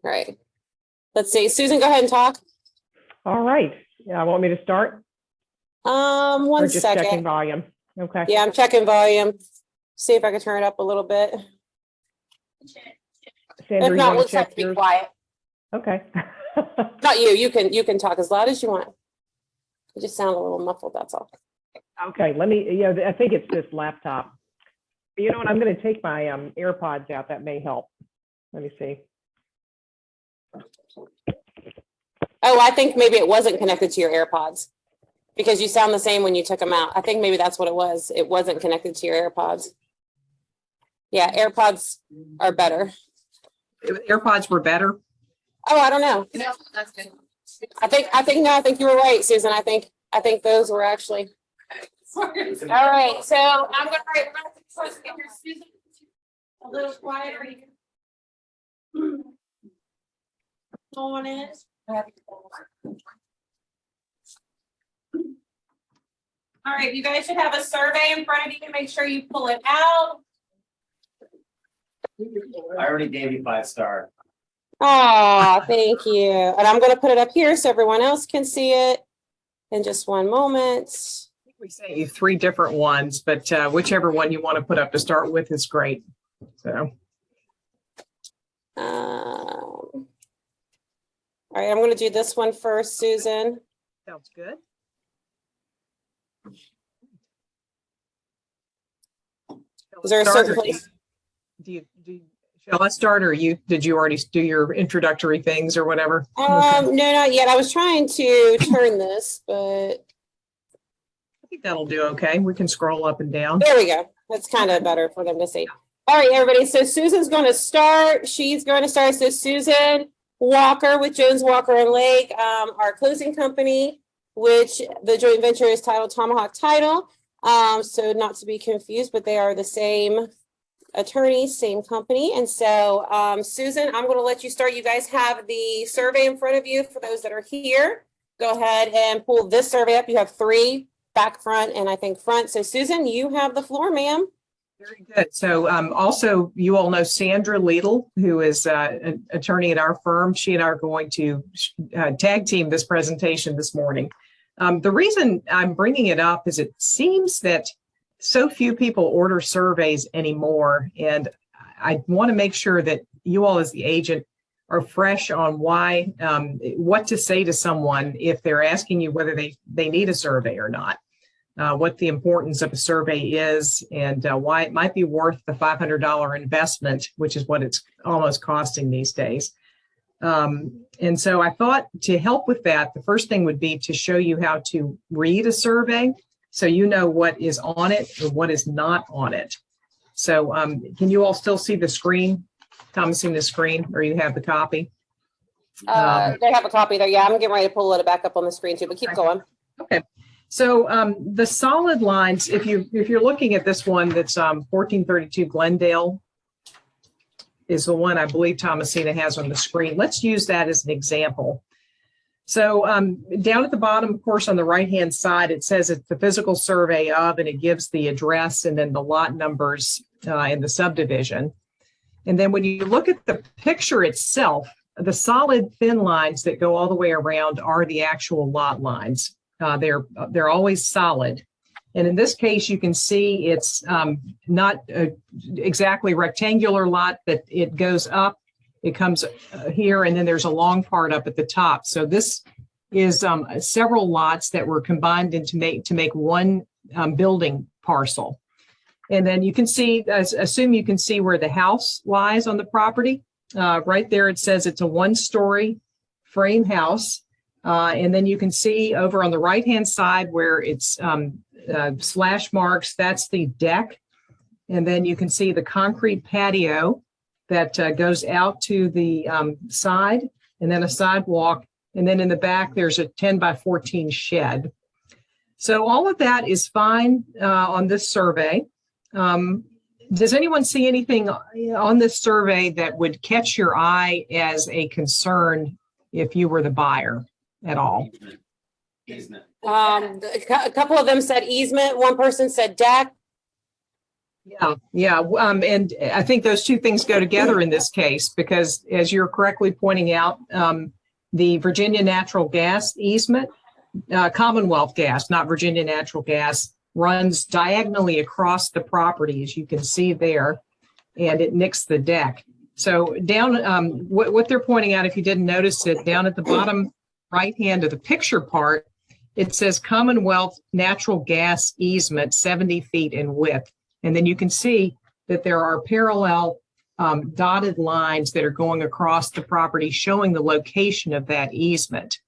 All right. Let's see. Susan, go ahead and talk. All right. Yeah, want me to start? One Or just second. checking volume? Okay. Yeah, I'm checking volume. See if I can turn it up a little bit. Sandra, If you not, want we'll to just have check to be yours? quiet. Okay. Not you. You can talk as loud as you want. You just sound a little muffled. That's all. Okay, let me, yeah, I think it's this laptop. You know what, I'm going to take my AirPods out. That may help. Let me see. Oh, I think maybe it wasn't connected to your AirPods because you sound the same when you took them out. I think maybe that's what it was. It wasn't connected to your AirPods. Yeah, AirPods are better. AirPods were better. Oh, I don't know. No, that's good. I think you were right, Susan. I think those were actually. All right, so I'm gonna write get your Susan a little quieter. On it. All right, you guys should have a survey in front of you. Make sure you pull it out. I already gave you 5-star. Oh, thank you. And I'm gonna put it up here so everyone else can see it in just one moment. We sent you 3 different ones, but whichever one you want to put up to start with is great. So. All right, I'm gonna do this one first, Susan. Sounds good. Is there a certain place? Shall I start, or did you already do your introductory things or whatever? No, not yet. I was trying to turn this, but I think that'll do okay. We can scroll up and down. there we go. That's kind of better for them to see. All right, everybody. So Susan's going to start. She's going to start. So Susan Walker with Jones Walker and Lake, our closing company, which the joint venture is titled Tomahawk Title. So not to be confused, but they are the same attorney, same company. And so Susan, I'm going to let you start. You guys have the survey in front of you for those that are here. Go ahead and pull this survey up. You have 3, back, front, and I think front. So Susan, you have the floor, ma'am. Very good. So also, you all know Sandra Liedl, who is an attorney at our firm. She and I are going to tag team this presentation this morning. The reason I'm bringing it up is it seems that so few people order surveys anymore. And I want to make sure that you all as the agent are fresh on why, what to say to someone if they're asking you whether they need a survey or not. What the importance of a survey is and why it might be worth the $500 investment, which is what it's almost costing these days. And so I thought to help with that, the first thing would be to show you how to read a survey so you know what is on it and what is not on it. So can you all still see the screen? Thomasine, the screen, or you have the copy? They have a copy there. Yeah, I'm getting ready to pull it back up on the screen too, but keep going. Okay. So the solid lines, if you're looking at this one that's 1432 Glendale is the one I believe Thomasina has on the screen. Let's use that as an example. So down at the bottom, of course, on the right-hand side, it says it's the physical survey of, and it gives the address and then the lot numbers in the subdivision. And then when you look at the picture itself, the solid thin lines that go all the way around are the actual lot lines. They're always solid. And in this case, you can see it's not exactly rectangular lot, but it goes up, it comes here, and then there's a long part up at the top. So this is several lots that were combined to make one building parcel. And then you can see, assume you can see where the house lies on the property. Right there, it says it's a 1-story frame house. And then you can see over on the right-hand side where it's slash marks, that's the deck. And then you can see the concrete patio that goes out to the side, and then a sidewalk. And then in the back, there's a 10 by 14 shed. So all of that is fine on this survey. Does anyone see anything on this survey that would catch your eye as a concern if you were the buyer at all? Easement. A couple of them said easement. One person said deck. Yeah. And I think those two things go together in this case, because as you're correctly pointing out, the Virginia Natural Gas easement, Commonwealth Gas, not Virginia Natural Gas, runs diagonally across the property, as you can see there, and it nicks the deck. So down, what they're pointing out, if you didn't notice it, down at the bottom right hand of the picture part, it says Commonwealth Natural Gas easement 70 feet in width. And then you can see that there are parallel dotted lines that are going across the property showing the location of that easement.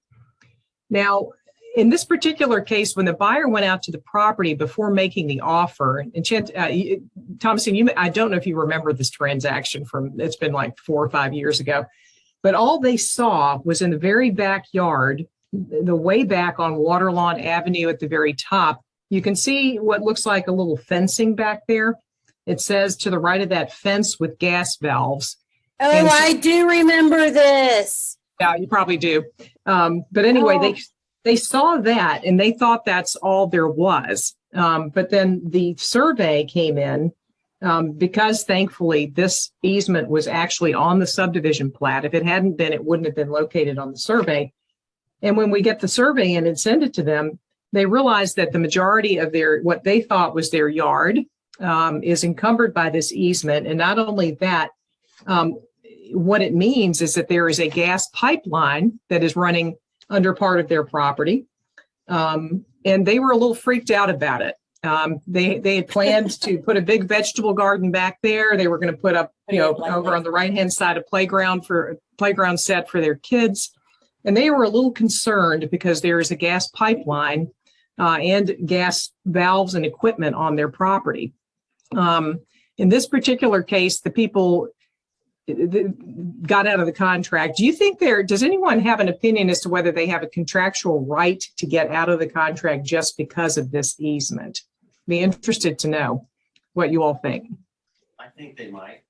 Now, in this particular case, when the buyer went out to the property before making the offer, and Thomason, I don't know if you remember this transaction it's been like 4 or 5 years ago, but all they saw was in the very backyard, the way back on Waterlawn Avenue at the very top, you can see what looks like a little fencing back there. It says to the right of that fence with gas valves. Oh, And so- I do remember this. Yeah, you probably do. But anyway, they saw that and they thought that's all there was. But then the survey came in because thankfully this easement was actually on the subdivision plat. If it hadn't been, it wouldn't have been located on the survey. And when we get the survey in and send it to them, they realized that the majority of what they thought was their yard is encumbered by this easement. And not only that, what it means is that there is a gas pipeline that is running under part of their property. And they were a little freaked out about it. They had planned to put a big vegetable garden back there. They were going to put up, over on the right-hand side, a playground set for their kids. And they were a little concerned because there is a gas pipeline and gas valves and equipment on their property. In this particular case, the people got out of the contract. Do you think does anyone have an opinion as to whether they have a contractual right to get out of the contract just because of this easement? Be interested to know what you all think. I think they might.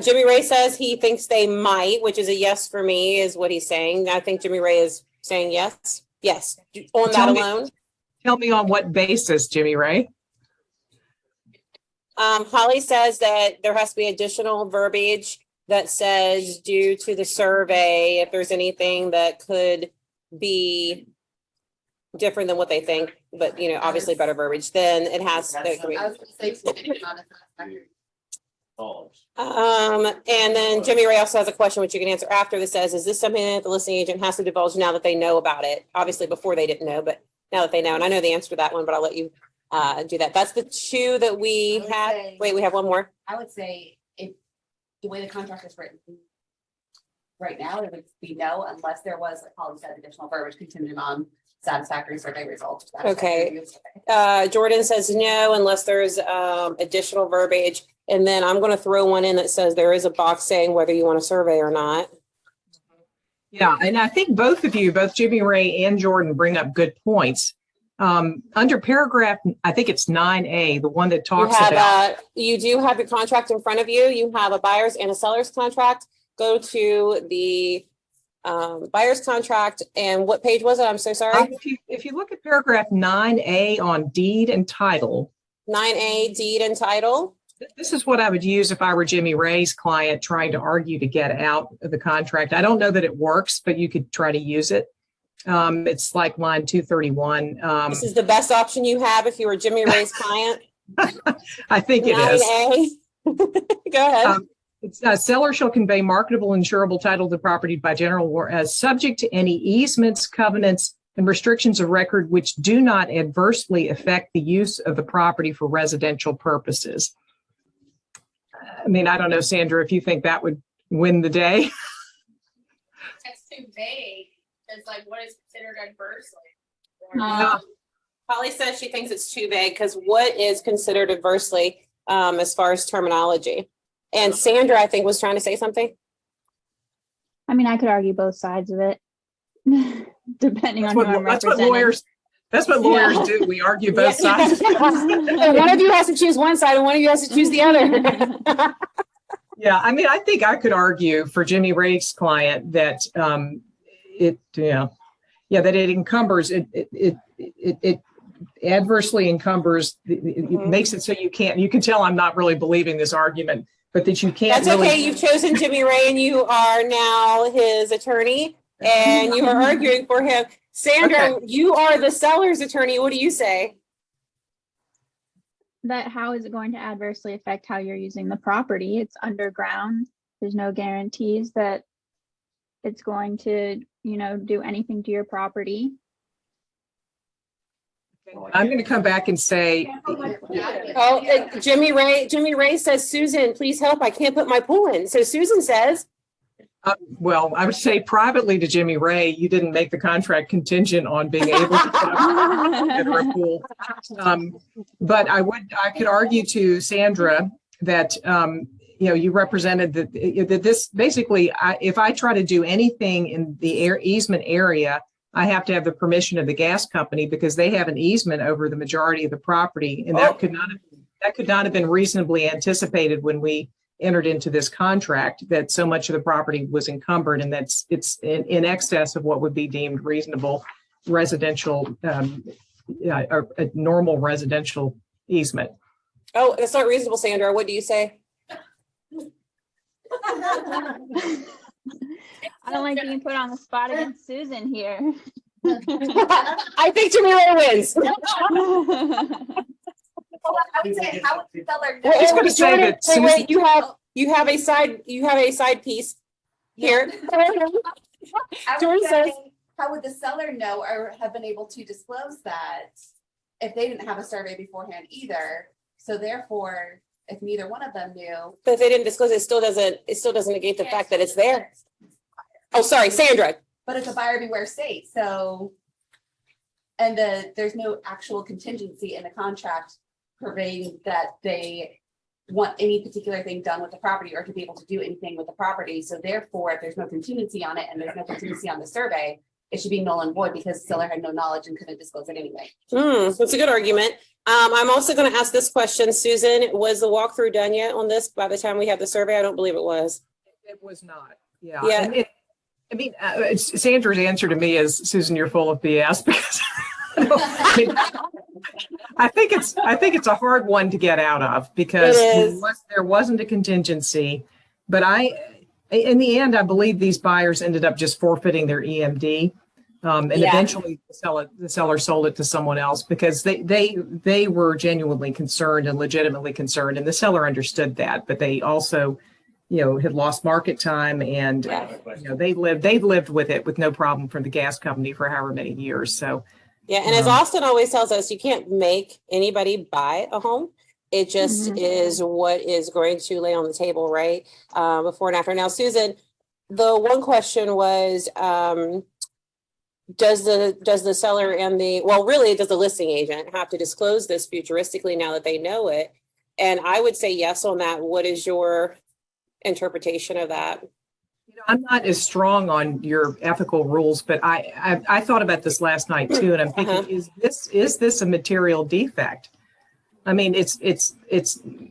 Jimmy Ray says he thinks they might, which is a yes for me, is what he's saying. I think Jimmy Ray is saying yes. Yes, on that alone. Tell me on what basis, Jimmy Ray? Holly says that there has to be additional verbiage that says due to the survey, if there's anything that could be different than what they think, but obviously better verbiage, then it has to be. I was gonna say something on it. And then Jimmy Ray also has a question which you can answer after this says, is this something that the listing agent has to divulge now that they know about it? Obviously before they didn't know, but now that they know, and I know the answer to that one, but I'll let you do that. That's the two that we have. Wait, we have one more. I would say if the way the contract is written right now, it would be no, unless there was, like Holly said, additional verbiage contingent on satisfactory survey results. Okay. Jordan says no, unless there's additional verbiage. And then I'm going to throw one in that says there is a box saying whether you want a survey or not. Yeah, and I think both of you, both Jimmy Ray and Jordan, bring up good points. Under paragraph, I think it's 9A, the one that talks about. You do have your contract in front of you. You have a buyer's and a seller's contract. Go to the buyer's contract. And what page was it? I'm so sorry. If you look at paragraph 9A on deed and title. 9A, deed and title. This is what I would use if I were Jimmy Ray's client trying to argue to get out of the contract. I don't know that it works, but you could try to use it. It's like line 231. This is the best option you have if you were Jimmy Ray's client. I think it 9A. Go ahead. Seller shall convey marketable insurable title to the property by general war as subject to any easements, covenants, and restrictions of record which do not adversely affect the use of the property for residential purposes. I mean, I don't know, Sandra, if you think that would win the day. That's too vague. It's like what is considered adversely. Holly says she thinks it's too vague because what is considered adversely as far as terminology? And Sandra, I think, was trying to say something. I mean, I could argue both sides of it, depending on who I'm representing. That's what lawyers do. We argue both sides. One of you has to choose one side and one of you has to choose the other. Yeah, I mean, I think I could argue for Jimmy Ray's client that that it encumbers it adversely encumbers, it makes it so you can tell I'm not really believing this argument, but that you can't That's really. okay. You've chosen Jimmy Ray and you are now his attorney and you are arguing for him. Sandra, you are the seller's attorney. What do you say? That how is it going to adversely affect how you're using the property? It's underground. There's no guarantees that it's going to, do anything to your property. I'm going to come back and say, Oh, Jimmy Ray says, Susan, please help. I can't put my pool in. So Susan says, well, I would say privately to Jimmy Ray, you didn't make the contract contingent on being able to put together a pool. But I could argue to Sandra that, you represented that this basically, if I try to do anything in the easement area, I have to have the permission of the gas company because they have an easement over the majority of the property. And that could not have been reasonably anticipated when we entered into this contract, that so much of the property was encumbered, and it's in excess of what would be deemed reasonable residential, or a normal residential easement. oh, that's not reasonable, Sandra. What do you say? I don't like being put on the spot against Susan here. I think Jimmy Ray wins. Well, I would say, how would the seller Wait, just know? gonna say that wait, you have a side piece here. I George would says- say, how would the seller know or have been able to disclose that if they didn't have a survey beforehand either? So therefore, if neither one of them knew. But if they didn't disclose it, it still doesn't negate the fact that it's there. Oh, sorry, Sandra. But it's a buyer beware state, so. And there's no actual contingency in the contract purveying that they want any particular thing done with the property or to be able to do anything with the property. So therefore, if there's no contingency on it and there's no contingency on the survey, it should be null and void because the seller had no knowledge and couldn't disclose it anyway. That's a good argument. I'm also going to ask this question, Susan. Was the walkthrough done yet on this by the time we had the survey? I don't believe it was. It was not. Yeah. Yeah. And Sandra's answer to me is, Susan, you're full of BS because I think it's a hard one to get out of because It is. there wasn't a contingency, but in the end, I believe these buyers ended up just forfeiting their EMD. And Yeah. eventually the seller sold it to someone else because they were genuinely concerned and legitimately concerned, and the seller understood that, but they also, had lost market time, and they've lived with it with no problem from the gas company for however many years. So Yeah, and as Austin always tells us, you can't make anybody buy a home. It just is what is going to lay on the table, right? Before and after. Now, Susan, the one question was, does the seller and does the listing agent have to disclose this futuristically now that they know it? And I would say yes on that. What is your interpretation of that? I'm not as strong on your ethical rules, but I thought about this last night too, and I'm thinking, is this a material defect? I mean, it's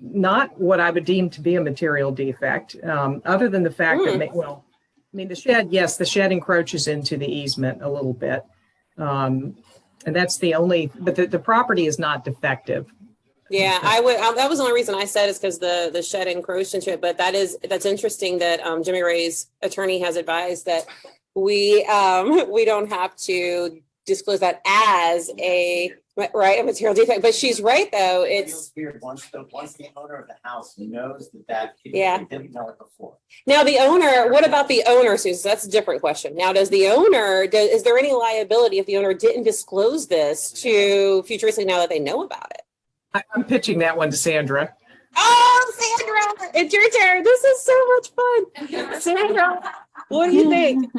not what I would deem to be a material defect, other than the fact that, the shed, yes, the shed encroaches into the easement a little bit, and that's the only. But the property is not defective. Yeah, that was the only reason I said is because the shed encroached into it. But that's interesting that Jimmy Ray's attorney has advised that we don't have to disclose that as a material defect. But she's right though. It's weird once the owner of the house knows that Yeah. they didn't know it before. now the owner. What about the owner, Susan? That's a different question. Now, is there any liability if the owner didn't disclose this to futuristically now that they know about it? I'm pitching that one to Sandra. Oh, Sandra, it's your turn. This is so much fun. Sandra, what do you think?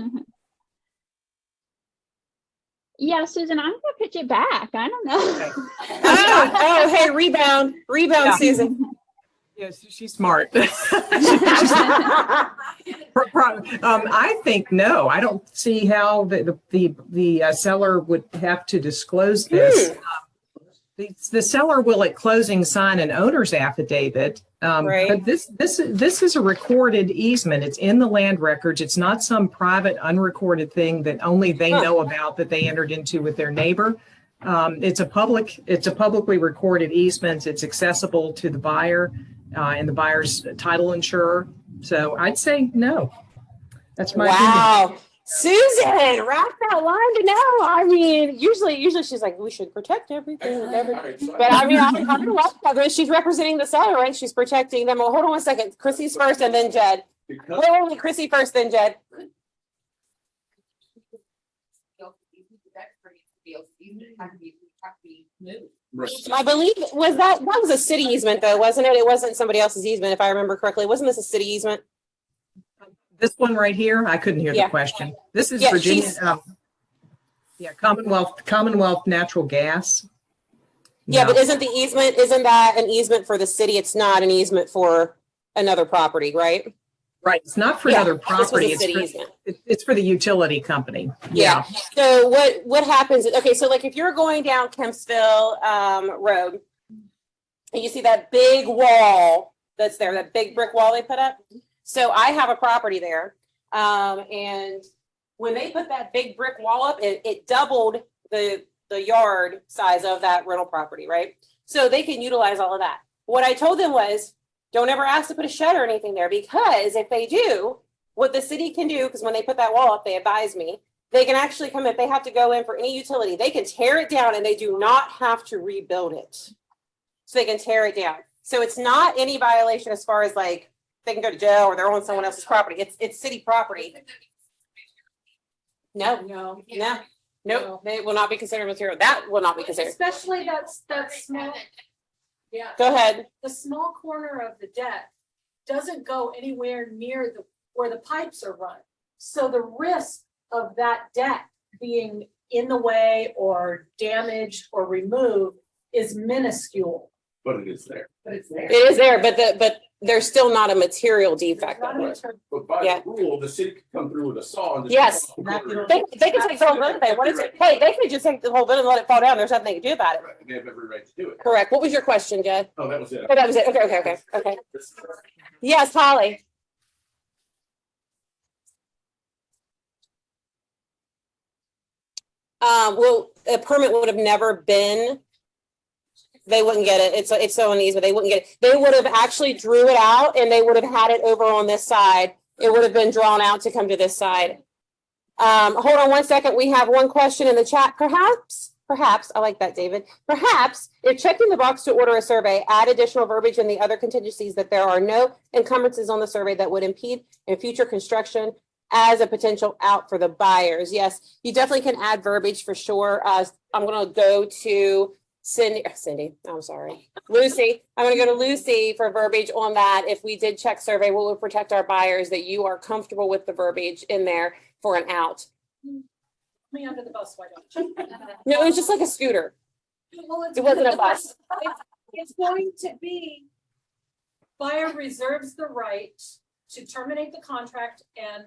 Yeah, Susan, I'm gonna pitch it back. I don't know. Hey, rebound, Yeah. Susan. Yes, she's smart. I think no. I don't see how the seller would have to disclose this. The seller will at closing sign an owner's affidavit, Right. but this is a recorded easement. It's in the land records. It's not some private unrecorded thing that only they know about that they entered into with their neighbor. It's a publicly recorded easement. It's accessible to the buyer and the buyer's title insurer. So I'd say no. That's my opinion. Wow. Susan, wrap that line to no. I mean, usually she's like, we should protect everything. But I mean, I love that. She's representing the seller, right? She's protecting them. Well, hold on one second. Chrissy's first and then Jed. Wait, Chrissy first, then Jed. I believe that was a city easement though, wasn't it? It wasn't somebody else's easement, if I remember correctly. Wasn't this a city easement? This one right here, I couldn't hear Yeah. the question. This is Yeah, Virginia. she's- Commonwealth Natural Gas. Yeah, No. but isn't that an easement for the city? It's not an easement for another property, right? Right, it's not for Yeah, another this was property. a It's city for, easement. it's for the utility company. Yeah. So what happens, okay, so like if you're going down Kempsville Road, and you see that big wall that's there, that big brick wall they put up? So I have a property there. And when they put that big brick wall up, it doubled the yard size of that rental property, right? So they can utilize all of that. What I told them was, don't ever ask to put a shed or anything there, because if they do, what the city can do, because when they put that wall up, they advised me, they can actually come, if they have to go in for any utility, they can tear it down and they do not have to rebuild it. So they can tear it down. So it's not any violation as far as like, they can go to jail or they're on someone else's property. It's city property. No, nope, they will not be considered material. That will not be considered. Especially that small, yeah, Go ahead. the small corner of the deck doesn't go anywhere near where the pipes are run. So the risk of that deck being in the way or damaged or removed is minuscule. But it is there. But it's there. It is there, but there's still not a material defect. Not of a it. material- But by Yeah. the rule, the city could come through with a saw and. just- Yes. They can take the whole building. What is it? Hey, they could just take the whole building and let it fall down. There's nothing they can do about it. Right, they have every right to do it. Correct. What was your question, Jed? Oh, that was it. Oh, that was it. Okay. Yes, Holly. Well, a permit would have never been, they wouldn't get it. It's so uneasy, but they wouldn't get it. They would have actually drew it out and they would have had it over on this side. It would have been drawn out to come to this side. Hold on one second. We have one question in the chat. Perhaps, I like that, David. Perhaps if checking the box to order a survey, add additional verbiage in the other contingencies that there are no encumbrances on the survey that would impede in future construction as a potential out for the buyers. Yes, you definitely can add verbiage for sure. I'm going to go to Cindy, I'm sorry. Lucy, I'm going to go to Lucy for verbiage on that. If we did check survey, we will protect our buyers that you are comfortable with the verbiage in there for an out. Me under the bus, why don't you? No, it was just like a scooter. Well, It wasn't a bus. It's going to be, buyer reserves the right to terminate the contract and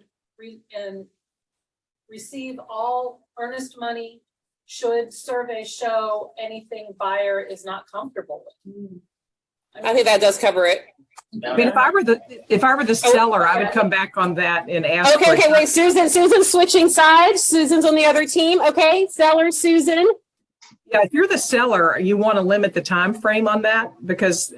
receive all earnest money should survey show anything buyer is not comfortable with. I think that does cover it. I mean, if I were the seller, I would come back on that and ask. for- Okay, wait, Susan's switching sides. Susan's on the other team. Okay, seller, Susan. Yeah, if you're the seller, you want to limit the time frame on that because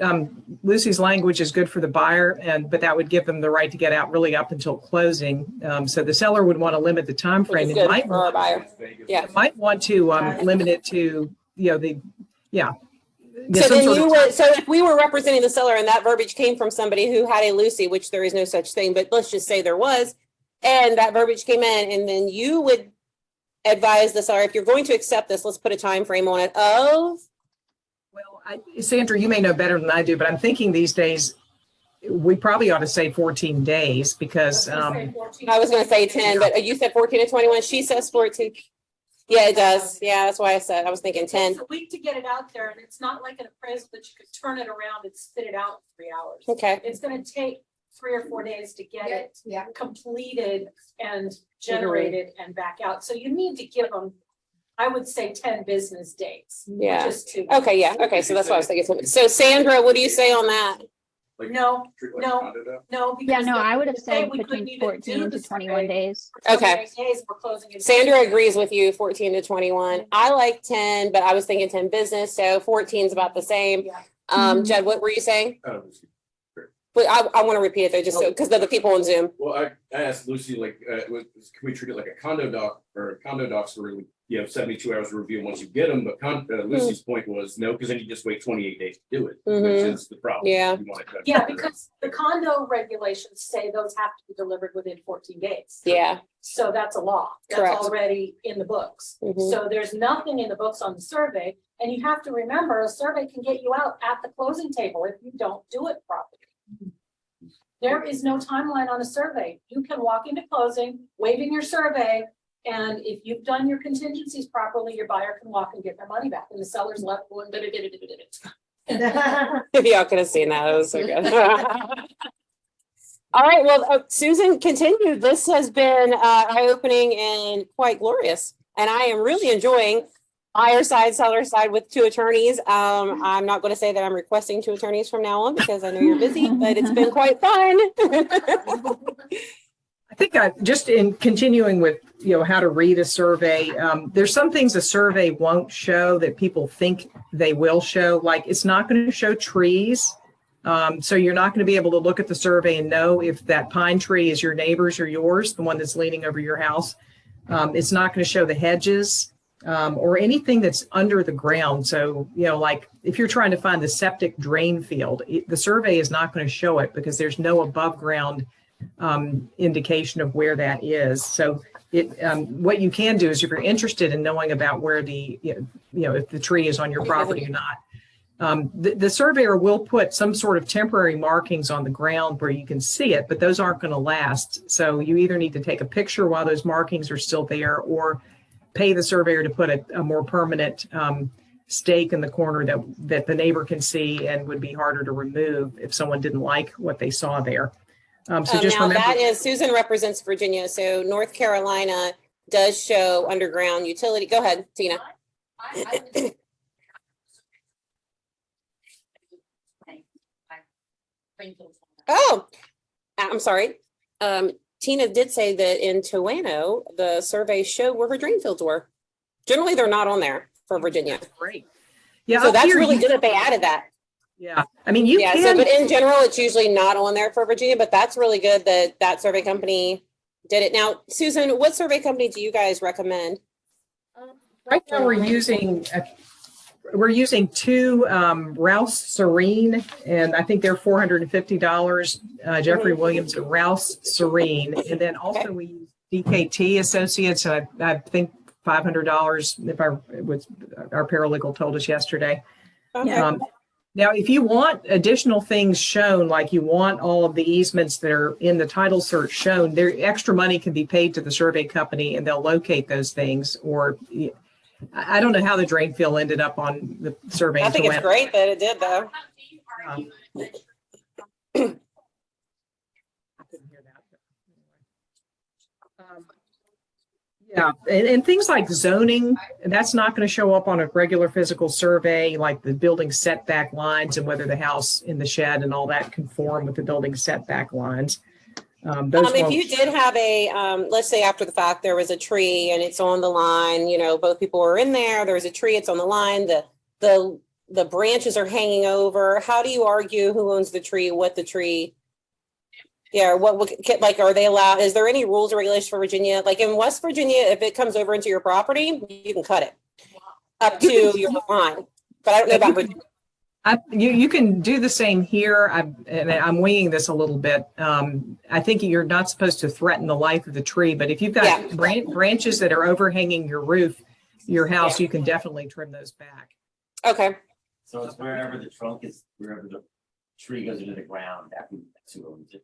Lucy's language is good for the buyer, but that would give them the right to get out really up until closing. So the seller would want to limit the time Which frame. is It good for our buyer. Yeah. might want to limit it to So then you would, so if we were representing the seller and that verbiage came from somebody who had a Lucy, which there is no such thing, but let's just say there was, and that verbiage came in, and then you would advise the seller, if you're going to accept this, let's put a time frame on it of. Well, Sandra, you may know better than I do, but I'm thinking these days we probably ought to say 14 days because I was gonna say 10, but you said 14 to 21. She says 14. Yeah, it does. Yeah, that's why I was thinking 10. It's a week to get it out there, and it's not like an appraisal that you could turn it around and spit it out in 3 hours. Okay. It's gonna take 3 or 4 days to get it Yeah. completed and generated and back out. So you need to give them, I would say 10 business days. Yeah. Just to. Okay, yeah. Okay, so that's what I was thinking. So Sandra, what do you say on that? Like, No, treat it like a no. condo doc? no. Yeah, because no, the- I would have the day said we couldn't between even 14 do to the 21 survey days. for Okay. 28 days, we're closing in. Sandra agrees with you, 14 to 21. I like 10, but I was thinking 10 business, so 14 is about the same. Yeah. Mhm. Jed, what were you saying? Lucy. But I want to repeat it though, just so, because they're the people on Zoom. Well, I asked Lucy, like, can we treat it like a condo doc or condo docs where you have 72 hours to review once you get them? But Lucy's point was no, because then you just wait 28 days to do it, which Mhm. is the problem. Yeah. You want it done Yeah, quicker. because the condo regulations say those have to be delivered within 14 days. Yeah. So that's a law. That's Correct. already in the books. Mhm. So there's nothing in the books on the survey. And you have to remember, a survey can get you out at the closing table if you don't do it properly. There is no timeline on a survey. You can walk into closing, waving your survey, and if you've done your contingencies properly, your buyer can walk and get their money back, and the seller's left going. If y'all could have seen that, it was so good. All right, well, Susan, continue. This has been eye-opening and quite glorious. And I am really enjoying buyer side, seller side with two attorneys. I'm not going to say that I'm requesting two attorneys from now on because I know you're busy, but it's been quite fun. I think just in continuing with, how to read a survey, there's some things a survey won't show that people think they will show, like it's not going to show trees. So you're not going to be able to look at the survey and know if that pine tree is your neighbor's or yours, the one that's leaning over your house. It's not going to show the hedges or anything that's under the ground. So, like if you're trying to find the septic drain field, the survey is not going to show it because there's no above ground indication of where that is. So what you can do is if you're interested in knowing about where if the tree is on your property or not, the surveyor will put some sort of temporary markings on the ground where you can see it, but those aren't going to last. So you either need to take a picture while those markings are still there or pay the surveyor to put a more permanent stake in the corner that the neighbor can see and would be harder to remove if someone didn't like what they saw there. So just now remember, that is, Susan represents Virginia, so North Carolina does show underground utility. Go ahead, Tina. Oh, I'm sorry. Tina did say that in Towano, the surveys show where her drain fields were. Generally, they're not on there for Virginia. great. Yeah, So up that's here, really good that they added that. yeah. I mean, you Yeah, so can. but in general, it's usually not on there for Virginia, but that's really good that that survey company did it. Now, Susan, what survey company do you guys recommend? Right now, we're using two Rouse Serene, and I think they're $450. Jeffrey Williams and Rouse Serene, and then also we use DKT Associates. I think $500. If our paralegal told us yesterday. Okay. Now, if you want additional things shown, like you want all of the easements that are in the title search shown, there extra money can be paid to the survey company, and they'll locate those things. Or I don't know how the drain field ended up on the survey. I think it's great that it did though. I couldn't hear that. Yeah, and things like zoning, that's not going to show up on a regular physical survey, like the building setback lines and whether the house in the shed and all that conform with the building setback lines. If you did have a, let's say after the fact, there was a tree and it's on the line, both people were in there, there's a tree, it's on the line, the branches are hanging over. How do you argue who owns the tree, what the tree? Yeah, are they allowed, is there any rules or regulations for Virginia? Like in West Virginia, if it comes over into your property, you can cut it up to your line. But I don't know about Virginia. You can do the same here. I'm winging this a little bit. I think you're not supposed to threaten the life of the tree, but if you've got branches that are overhanging your roof, your house, you can definitely trim those back. Okay. So it's wherever the trunk is, wherever the tree goes into the ground, that's who owns it.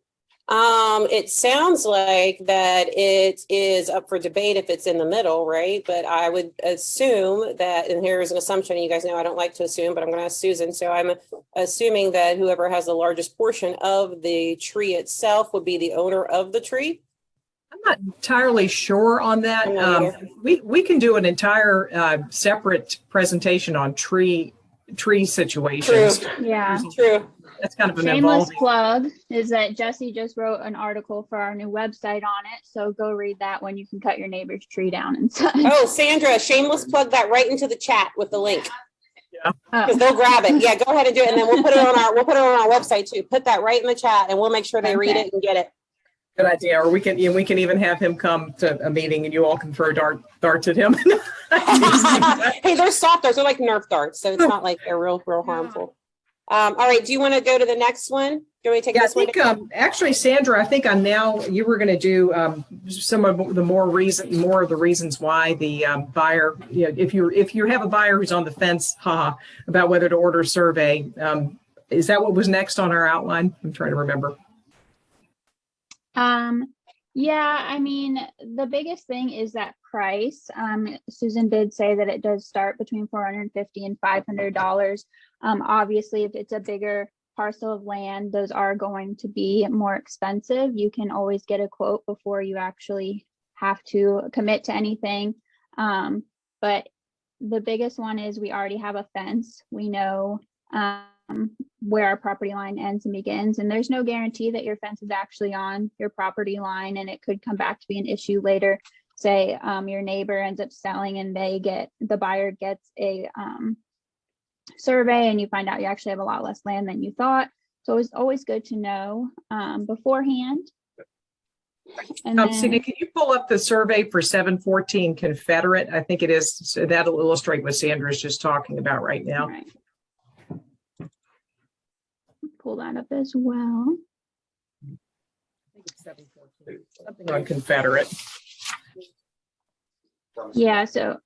It sounds like that it is up for debate if it's in the middle, right? But I would assume that, and here's an assumption, you guys know I don't like to assume, but I'm going to ask Susan. So I'm assuming that whoever has the largest portion of the tree itself would be the owner of the tree. I'm not entirely sure on that. We can do an entire separate presentation on tree situations. True. Yeah. True. That's kind of an Shameless evolving. plug is that Jesse just wrote an article for our new website on it. So go read that when you can cut your neighbor's tree down and such. Oh, Sandra, shameless plug that right into the chat with the link. Oh. Because they'll grab it. Yeah, go ahead and do it. And then we'll put it on our website too. Put that right in the chat and we'll make sure they read Okay. it and get it. Good idea. Or we can even have him come to a meeting and you all can throw darts at him. Hey, they're soft darts. They're like Nerf darts. So it's not like they're real harmful. All right. Do you want to go to the next one? Do you want me to take Yeah, I this one? think actually, Sandra, I think you were going to do some of the more of the reasons why the buyer, if you have a buyer who's on the fence, about whether to order a survey, is that what was next on our outline? I'm trying to remember. Yeah, I mean, the biggest thing is that price. Susan did say that it does start between $450 and $500. Obviously, if it's a bigger parcel of land, those are going to be more expensive. You can always get a quote before you actually have to commit to anything. But the biggest one is we already have a fence. We know where our property line ends and begins, and there's no guarantee that your fence is actually on your property line, and it could come back to be an issue later. Say your neighbor ends up selling and the buyer gets a survey and you find out you actually have a lot less land than you thought. So it's always good to know beforehand. And Cindy, can you pull up the survey for 714 Confederate? I think it is. So that'll illustrate what Sandra's just talking about right now. Right. Pull that up as well. Something on Confederate. Yeah, so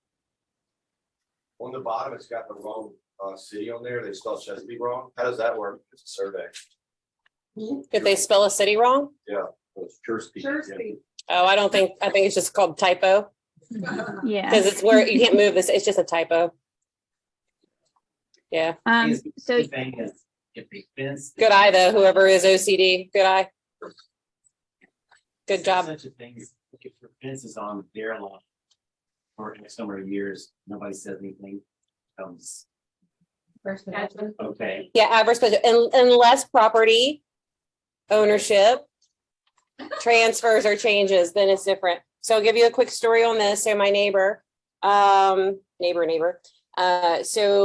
On the bottom, it's got the wrong city on there. They spelled Chesapeake wrong. How does that work? It's a survey. Did they spell a city wrong? Well, it's Chesapeake. Yeah. Oh, I think it's just called typo yeah. because it's where you can't move this. It's just a typo. Yeah. So The thing is, if they fence. Good eye though, whoever is OCD. Good eye. Good job. Such a thing is, if your fence is on their lawn for X number of years, nobody says anything. Okay. Yeah, adverse possession, unless property ownership transfers or changes, then it's different. So I'll give you a quick story on this. So my neighbor. So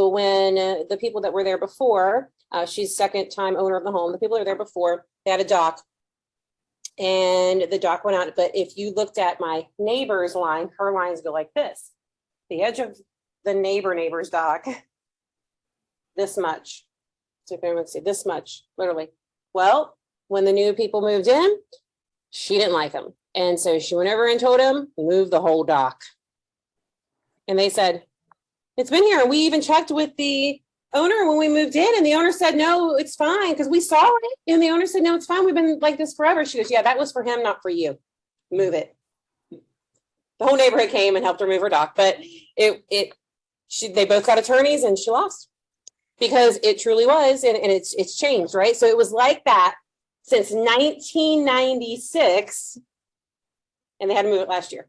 when the people that were there before, she's second time owner of the home, the people that were there before, they had a dock. And the dock went out, but if you looked at my neighbor's line, her lines go like this. The edge of the neighbor's dock, this much. So if anyone see this much, literally. Well, when the new people moved in, she didn't like them. And so she went over and told him, move the whole dock. And they said, it's been here. And we even checked with the owner when we moved in, and the owner said, no, it's fine, because we saw it. And the owner said, no, it's fine. We've been like this forever. She goes, yeah, that was for him, not for you. Move it. The whole neighborhood came and helped her move her dock, but they both got attorneys and she lost because it truly was, and it's changed, right? So it was like that since 1996, and they had to move it last year.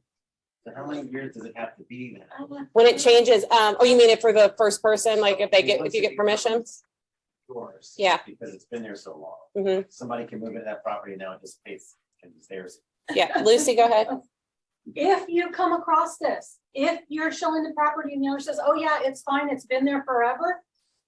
So how many years does it have to be then? When it changes, oh, you mean it for the first person, like if you get permission? Yours. Yeah. Because it's been there so long. Mhm. Somebody can move into that property now and just pays, and it's theirs. Yeah, Lucy, go ahead. If you come across this, if you're showing the property and the owner says, oh yeah, it's fine, it's been there forever,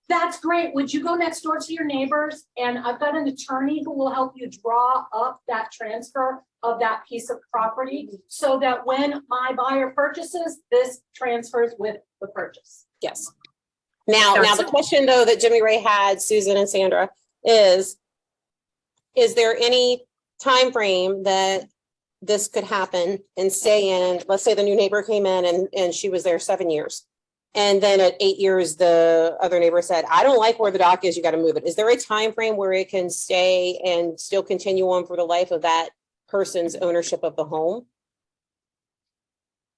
that's great. Would you go next door to your neighbors? And I've got an attorney who will help you draw up that transfer of that piece of property so that when my buyer purchases, this transfers with the purchase. Yes. Now the question though that Jimmy Ray had, Susan and Sandra, is there any time frame that this could happen and stay in? Let's say the new neighbor came in and she was there 7 years. And then at 8 years, the other neighbor said, I don't like where the dock is, you got to move it. Is there a time frame where it can stay and still continue on for the life of that person's ownership of the home?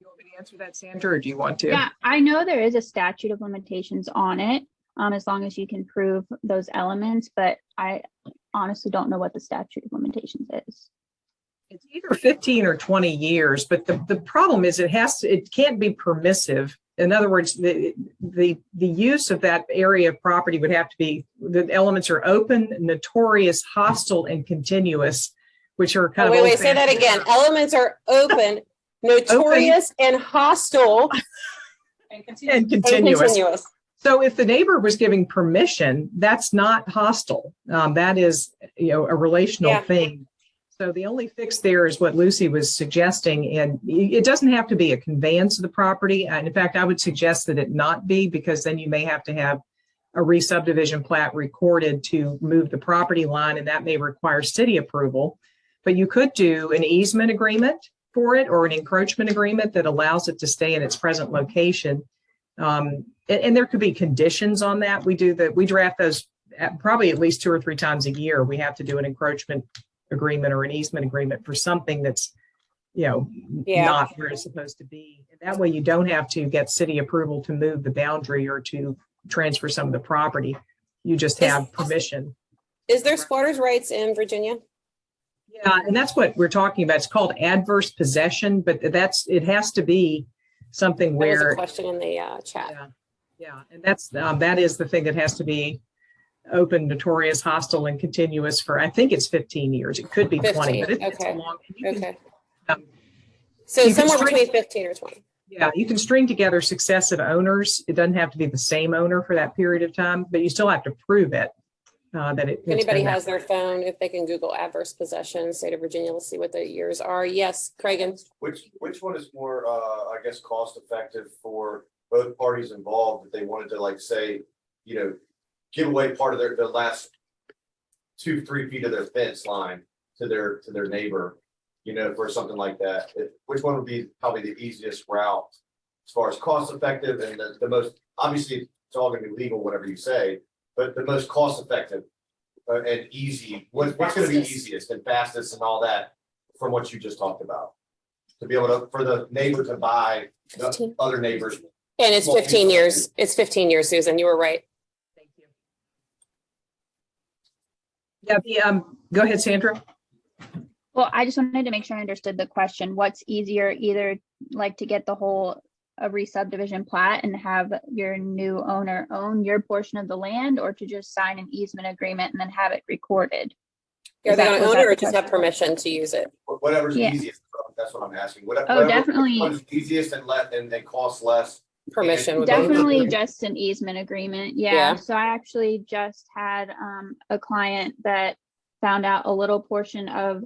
You want me to answer that, Sandra, or do you want to? yeah, I know there is a statute of limitations on it, as long as you can prove those elements, but I honestly don't know what the statute of limitations is. It's either 15 or 20 years, but the problem is it can't be permissive in other words, the use of that area of property would have to be, the elements are open, notorious, hostile, and continuous, which are kind of. Wait, say that again. Elements are open, notorious, and hostile, And And continue. and continuous. continuous. So if the neighbor was giving permission, that's not hostile. That is, a relational Yeah. thing. So the only fix there is what Lucy was suggesting, and it doesn't have to be a conveyance of the property. And in fact, I would suggest that it not be, because then you may have to have a re-subdivision plat recorded to move the property line, and that may require city approval. But you could do an easement agreement for it, or an encroachment agreement that allows it to stay in its present location. And there could be conditions on that. We draft those probably at least 2 or 3 times a year. We have to do an encroachment agreement or an easement agreement for something that's, Yeah. not where it's supposed to be. And that way you don't have to get city approval to move the boundary or to transfer some of the property. You just have permission. Is there squatters' rights in Virginia? Yeah, and that's what we're talking about. It's called adverse possession, but it has to be something That was a where. question in the chat. Yeah, and that is the thing that has to be open, notorious, hostile, and continuous for, I think it's 15 years. It could be 20, 15, but it's okay. long. You can, Okay. um, So you can somewhere string- between 15 or 20. Yeah, you can string together successive owners. It doesn't have to be the same owner for that period of time, but you still have to prove it. That it. If anybody has their phone, if they can Google adverse possession, state of Virginia, let's see what the years are. Yes, Craig. Which one is more, I guess, cost effective for both parties involved, if they wanted to, like, say, give away part of the last 2-3 feet of their fence line to their neighbor, for something like that? Which one would be probably the easiest route as far as cost effective and the most, obviously, it's all gonna be legal, whatever you say, but the most cost effective and easy, what's gonna be easiest and fastest and all that from what you just talked about? To be able to, for the neighbor to buy the 15. other neighbors. And it's 15 years. It's 15 years, Susan. You were right. Thank you. Yeah, go ahead, Sandra. Well, I just wanted to make sure I understood the question. What's easier, either like to get the whole a re-subdivision plat and have your new owner own your portion of the land, or to just sign an easement agreement and then have it recorded? Are Is they that- going to was own that it or the just have question? permission to use it? Whatever's Yeah. easiest, that's what I'm asking. Definitely. Whatever's easiest and costs less. Permission would be. Definitely just an easement agreement. Yeah. Yeah. So I actually just had a client that found out a little portion of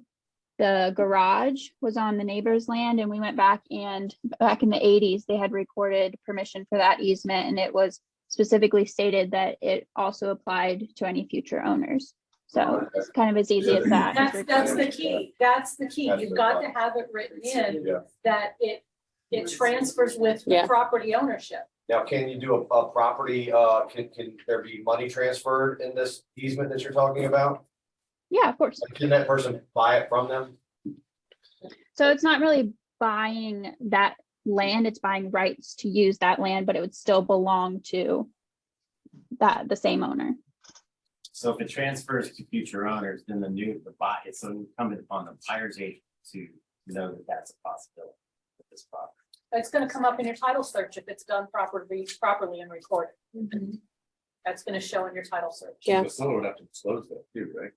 the garage was on the neighbor's land, and we went back, and back in the 80s they had recorded permission for that easement, and it was specifically stated that it also applied to any future owners. So it's kind of as easy as that. That's the key. That's the key. That's You've the got key. to have it written in Yeah. that it transfers with the Yeah. property ownership. Now, can you do a property, can there be money transferred in this easement that you're talking about? Yeah, of course. Can that person buy it from them? So it's not really buying that land, it's buying rights to use that land, but it would still belong to the same owner. So if it transfers to future owners, then it's incumbent upon the buyer's agent to know that that's a possibility with this property. It's gonna come up in your title search if it's done properly and recorded. That's gonna show in your title search. Yeah. So someone would have to disclose that too, right?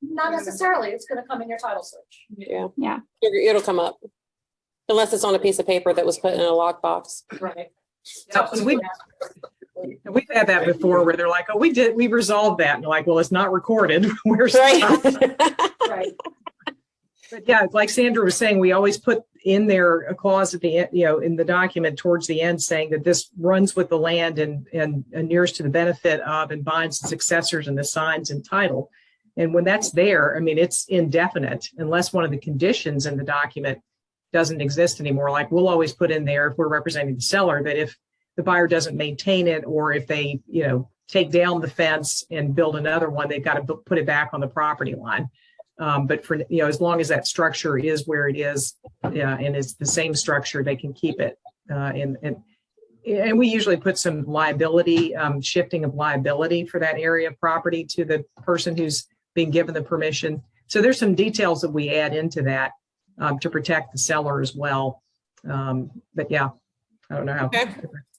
Not necessarily. It's gonna come in your title search. Yeah. Yeah. It'll come up. Unless it's on a piece of paper that was put in a lockbox. Right. Yeah, we've had that before where they're like, oh, we resolved that. And you're like, well, it's not recorded. Where's Right. Right. But yeah, like Sandra was saying, we always put in there a clause at the end, in the document towards the end saying that this runs with the land and inures to the benefit of and binds the successors and the signs and title. And when that's there, I mean, it's indefinite unless one of the conditions in the document doesn't exist anymore. Like we'll always put in there, if we're representing the seller, that if the buyer doesn't maintain it, or if they, take down the fence and build another one, they've got to put it back on the property line. But for, as long as that structure is where it is, and it's the same structure, they can keep it. And we usually put some liability, shifting of liability for that area of property to the person who's being given the permission. So there's some details that we add into that to protect the seller as well. But yeah, I don't know how. Okay. I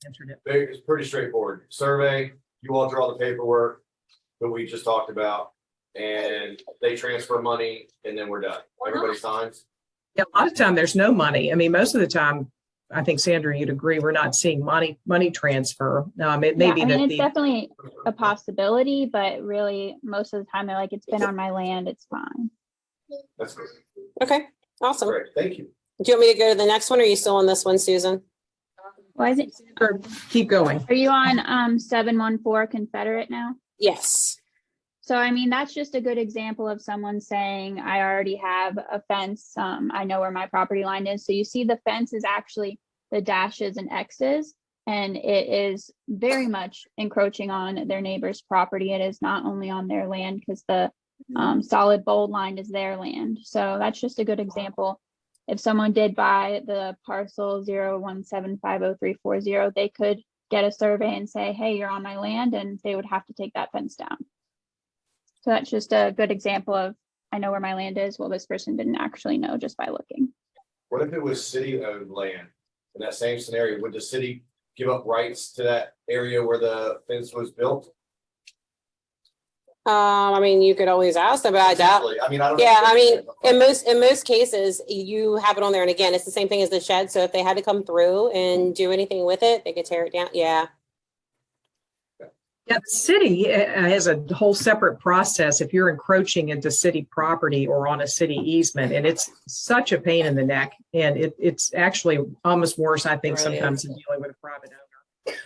answered it. It's pretty straightforward. Survey, you all draw the paperwork that we just talked about, and they transfer money, and then we're done. Everybody signs. Yeah, a lot of time there's no money. I mean, most of the time, I think Sandra, you'd agree, we're not seeing money transfer. It may Yeah, be I mean, that it's the, definitely a possibility, but really most of the time they're like, it's been on my land, it's fine. That's good. Okay, awesome. Great, thank you. Do you want me to go to the next one, or are you still on this one, Susan? Why is it, or keep going. are you on 714 Confederate now? Yes. So I mean, that's just a good example of someone saying, I already have a fence. I know where my property line is. So you see the fence is actually the dashes and X's, and it is very much encroaching on their neighbor's property. It is not only on their land because the solid bold line is their land. So that's just a good example. If someone did buy the parcel 017503440, they could get a survey and say, hey, you're on my land, and they would have to take that fence down. So that's just a good example of, I know where my land is. Well, this person didn't actually know just by looking. What if it was city-owned land? In that same scenario, would the city give up rights to that area where the fence was built? I mean, you could always ask them, but I doubt. I mean, I don't. know. Yeah, I mean, in most cases, you have it on there, and again, it's the same thing as the shed, so if they had to come through and do anything with it, they could tear it down, yeah. Yeah, the city has a whole separate process if you're encroaching into city property or on a city easement, and it's such a pain in the neck. And it's actually almost worse, I think, It really sometimes than dealing with a private owner.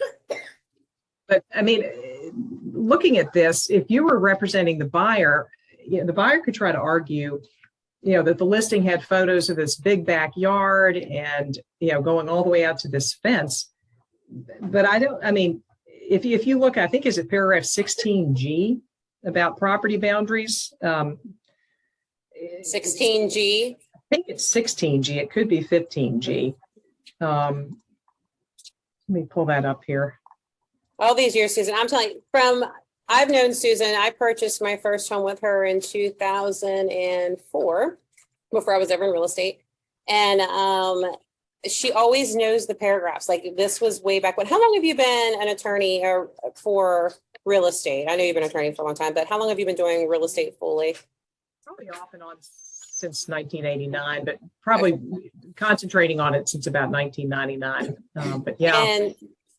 But I mean, looking at this, if you were representing the buyer, the buyer could try to argue, that the listing had photos of this big backyard and, going all the way out to this fence. But if you look, I think, is it paragraph 16G about property boundaries? 16G. I think it's 16G. It could be 15G. Let me pull that up here. All these years, Susan, I'm telling you, I've known Susan, I purchased my first home with her in 2004, before I was ever in real estate. And she always knows the paragraphs. Like, this was way back when. How long have you been an attorney for real estate? I know you've been an attorney for a long time, but how long have you been doing real estate fully? Probably off and on since 1989, but probably concentrating on it since about 1999. But yeah. And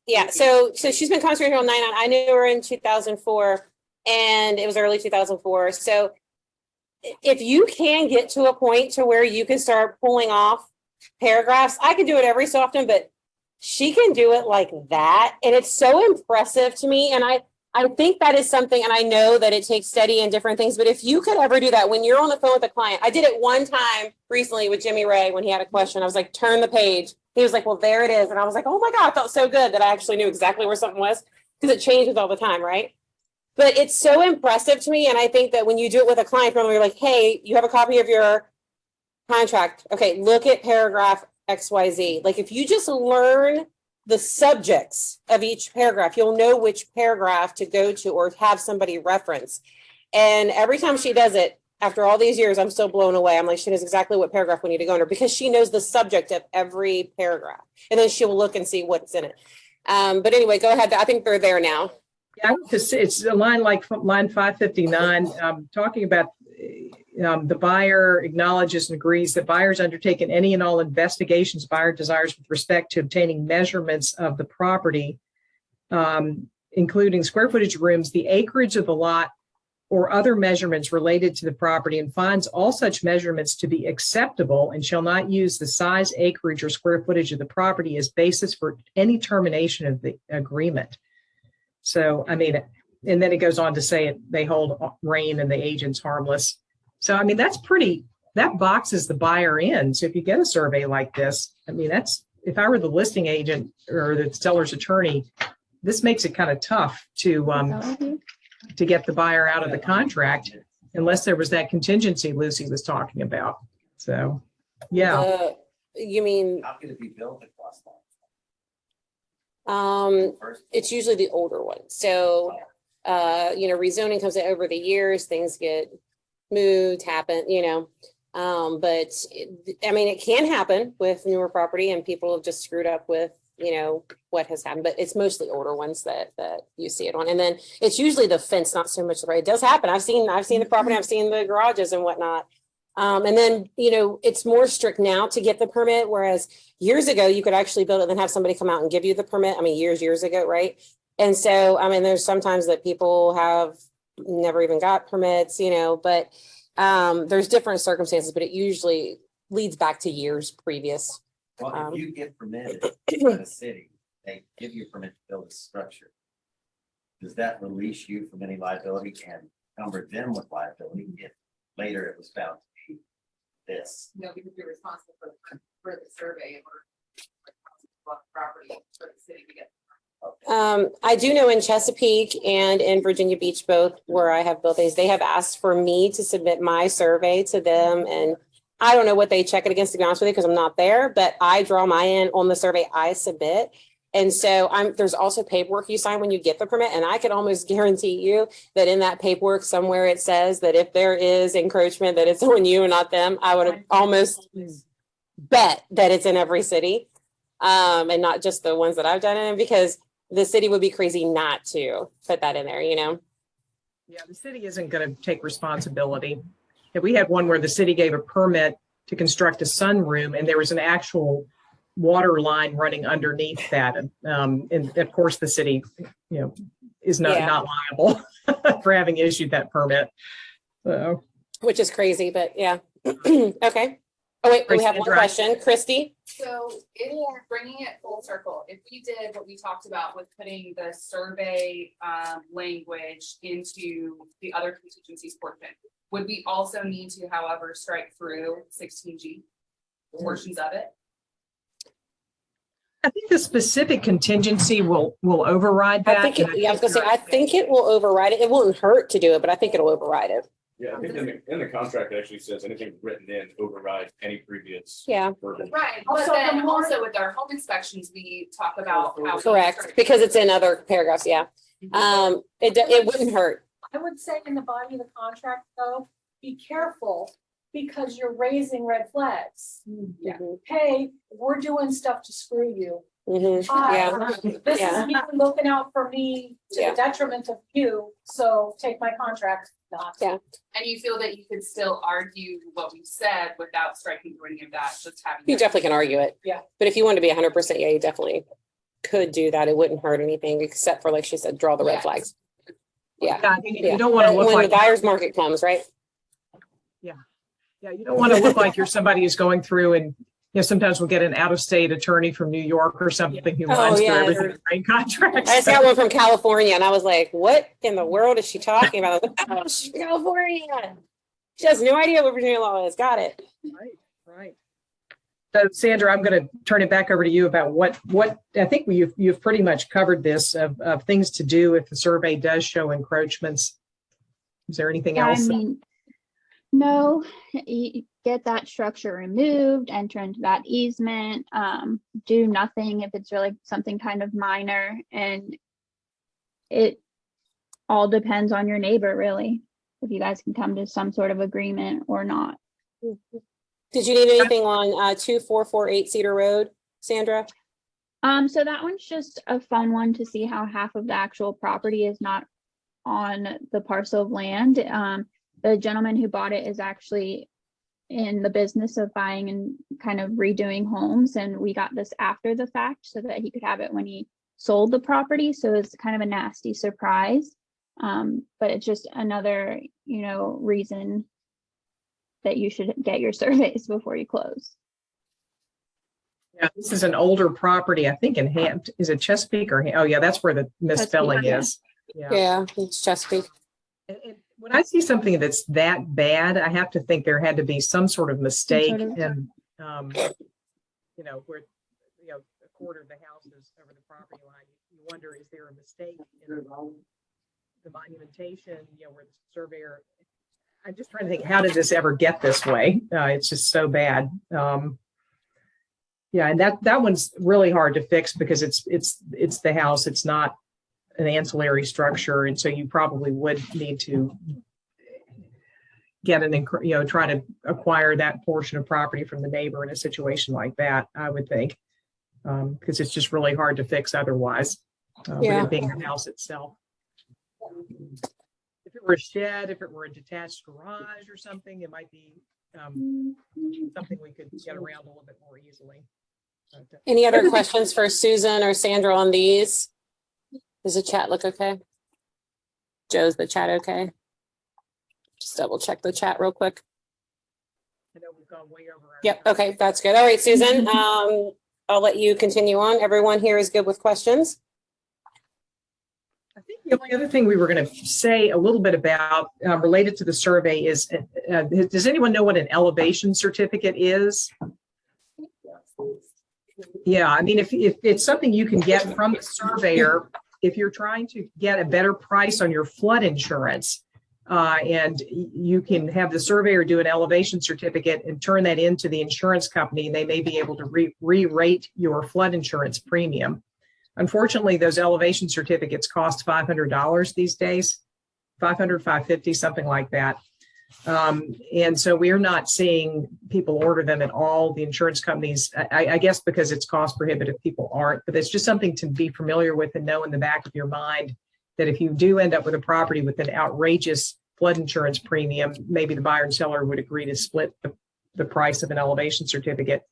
yeah, so she's been concentrating on 99. I knew her in 2004, and it was early 2004. So if you can get to a point to where you can start pulling off paragraphs, I can do it every so often, but she can do it like that. And it's so impressive to me. And I think that is something, and I know that it takes study and different things, but if you could ever do that when you're on the phone with a client, I did it one time recently with Jimmy Ray when he had a question. I was like, turn the page. He was like, well, there it is. And I was like, oh my God, I felt so good that I actually knew exactly where something was, because it changes all the time, right? But it's so impressive to me. And I think that when you do it with a client, you're like, hey, you have a copy of your contract. Okay, look at paragraph XYZ. Like, if you just learn the subjects of each paragraph, you'll know which paragraph to go to or have somebody reference. And every time she does it, after all these years, I'm still blown away. I'm like, she knows exactly what paragraph we need to go under, because she knows the subject of every paragraph. And then she will look and see what's in it. But anyway, go ahead. I think they're there now. Yeah, it's a line like line 559, talking about the buyer acknowledges and agrees that buyers undertaken any and all investigations buyer desires with respect to obtaining measurements of the property, including square footage of rooms, the acreage of the lot, or other measurements related to the property, and finds all such measurements to be acceptable and shall not use the size, acreage, or square footage of the property as basis for any termination of the agreement. So, I mean, and then it goes on to say they hold rain and the agent's harmless. So, I mean, that boxes the buyer in. So if you get a survey like this, I mean, if I were the listing agent or the seller's attorney, this makes it kind of tough to get the buyer out of the contract unless there was that contingency Lucy was talking about. So, yeah. You mean, How could it be built across that? it's usually the older one. So, rezoning comes in over the years, things get moved, happen, but it can happen with newer property, and people have just screwed up with you know, what has happened, but it's mostly older ones that you see it on. And then it's usually the fence, not so much the road. It does happen. I've seen the property, I've seen the garages and whatnot. And then, you know, it's more strict now to get the permit, whereas years ago, you could actually build it and then have somebody come out and give you the permit. I mean, years ago, right? And so, I mean, there's sometimes that people have never even got permits, you know, but there's different circumstances, but it usually leads back to years previous. Well, if you get permitted by the city, they give you a permit to build a structure. Does that release you from any liability and encumber them with liability if later it was found to be this? No, because you're responsible for the survey and we're property for the city to get. I do know in Chesapeake and in Virginia Beach, both where I have built these, they have asked for me to submit my survey to them. And I don't know what they check it against, to be honest with you, because I'm not there, but I draw my in on the survey I submit. And so there's also paperwork you sign when you get the permit. And I can almost guarantee you that in that paperwork somewhere it says that if there is encroachment, that it's on you and not them. I would almost bet that it's in every city. And not just the ones that I've done it in, because the city would be crazy not to put that in there, you know? Yeah, the city isn't going to take responsibility. And we had one where the city gave a permit to construct a sunroom and there was an actual water line running underneath that. And of course, the city, you know, is not liable for having issued that permit. So, which is crazy, but yeah. Okay. Oh, wait, we have one question. Christy? So bringing it full circle, if we did what we talked about with putting the survey language into the other contingencies portion, would we also need to, however, strike through 16G portions of it? I think the specific contingency will override that. I was gonna say, I think it will override it. It won't hurt to do it, but I think it'll override it. Yeah, I think in the contract, it actually says anything written in overrides any previous. Yeah. verbiage. Right, but Also, then the more- also with our home inspections, we talk about how. we Correct, start- because it's in other paragraphs, yeah. It wouldn't hurt. I would say in the body of the contract, though, be careful because you're raising red flags. Yeah. Hey, we're doing stuff to screw you. Mhm. Yeah. This Yeah. is you looking out for me to Yeah. the detriment of you, so take my contract, not. Yeah. And you feel that you could still argue what we said without striking through any of that, just having. You definitely can argue it. Yeah. But if you want to be 100%, yeah, you definitely could do that. It wouldn't hurt anything, except for, like she said, draw the red Yeah. flags. Yeah. Yeah, I mean, Yeah. you don't want to look When like. the buyer's market comes, right? Yeah, you don't want to look like you're somebody who's going through and, you know, sometimes we'll get an out-of-state attorney from New York or something who Oh, runs through yeah. everything in rate contracts. I just got one from California and I was like, what in the world is she talking about? I was like, oh, she's California. She has no idea what Virginia law is. Got it. Right. So Sandra, I'm going to turn it back over to you about what I think you've pretty much covered this of things to do if the survey does show encroachments. Is there anything Yeah, else? I mean, no, you get that structure removed, enter into that easement, do nothing if it's really something kind of minor, and it all depends on your neighbor, really, if you guys can come to some sort of agreement or not. Did you need anything on 2448 Cedar Road, Sandra? So that one's just a fun one to see how half of the actual property is not on the parcel of land. The gentleman who bought it is actually in the business of buying and kind of redoing homes, and we got this after the fact so that he could have it when he sold the property. So it's kind of a nasty surprise, but it's just another, you know, reason that you should get your surveys before you close. Yeah, this is an older property, I think in Hampton. Is it Chesapeake or? Oh, yeah, that's where the misspelling yeah. is. Yeah, it's Chesapeake. And when I see something that's that bad, I have to think there had to be some sort of mistake sort of- in, you know, where, you know, a quarter of the house is over the property line. You wonder, is there a mistake in the monumentation, you know, where the surveyor, I'm just trying to think, how did this ever get this way? It's just so bad. Yeah, and that one's really hard to fix because it's the house. It's not an ancillary structure, and so you probably would need to get try to acquire that portion of property from the neighbor in a situation like that, I would think. because it's just really hard to fix otherwise. With Yeah. it being the house itself. If it were a shed, if it were a detached garage or something, it might be something we could get around a little bit more easily. But, Any other questions for Susan or Sandra on these? Does the chat look okay? Joe's the chat okay? Just double check the chat real quick. I know we've gone way over. Yep, okay, that's good. All right, Susan, I'll let you continue on. Everyone here is good with questions? I think the only other thing we were going to say a little bit about related to the survey is, does anyone know what an elevation certificate is? Yeah, I mean, if it's something you can get from the surveyor, if you're trying to get a better price on your flood insurance, and you can have the surveyor do an elevation certificate and turn that into the insurance company, and they may be able to re-rate your flood insurance premium. Unfortunately, those elevation certificates cost $500 these days, $500, $550, something like that. And so we're not seeing people order them at all. The insurance companies, I guess because it's cost prohibitive, people aren't, but it's just something to be familiar with and know in the back of your mind that if you do end up with a property with an outrageous flood insurance premium, maybe the buyer and seller would agree to split the price of an elevation certificate.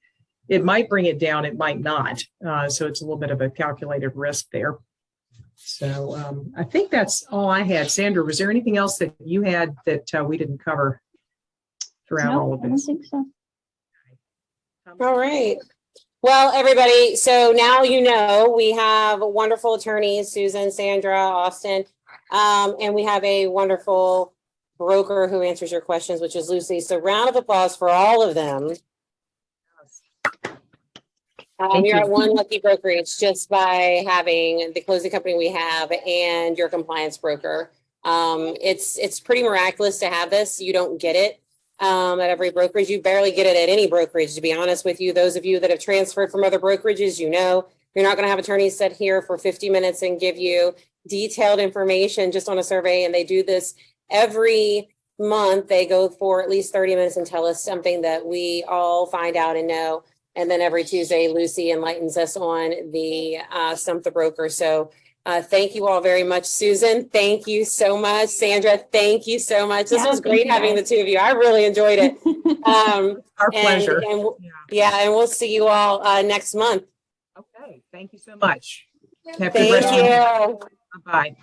It might bring it down, it might not. So it's a little bit of a calculated risk there. So I think that's all I had. Sandra, was there anything else that you had that we didn't cover throughout all of I don't this? think so. All right. Well, everybody, so now you know we have wonderful attorneys, Susan, Sandra, Austin, and we have a wonderful broker who answers your questions, which is Lucy. So round of applause for all of them. Thank You're you. at one lucky brokerage just by having the closing company we have and your compliance broker. It's pretty miraculous to have this. You don't get it at every brokerage. You barely get it at any brokerage, to be honest with you. Those of you that have transferred from other brokerages, you know, you're not going to have attorneys sit here for 50 minutes and give you detailed information just on a survey. And they do this every month. They go for at least 30 minutes and tell us something that we all find out and know. And then every Tuesday, Lucy enlightens us on the Stump the Broker. So thank you all very much. Susan, thank you so much. Sandra, thank you so much. This Yeah, was thank great you, having the guys. two of you. I really enjoyed it. Our pleasure. Yeah, and we'll see you all next month. Okay, thank you so much. Have a good Thank rest of your day. you. Bye-bye.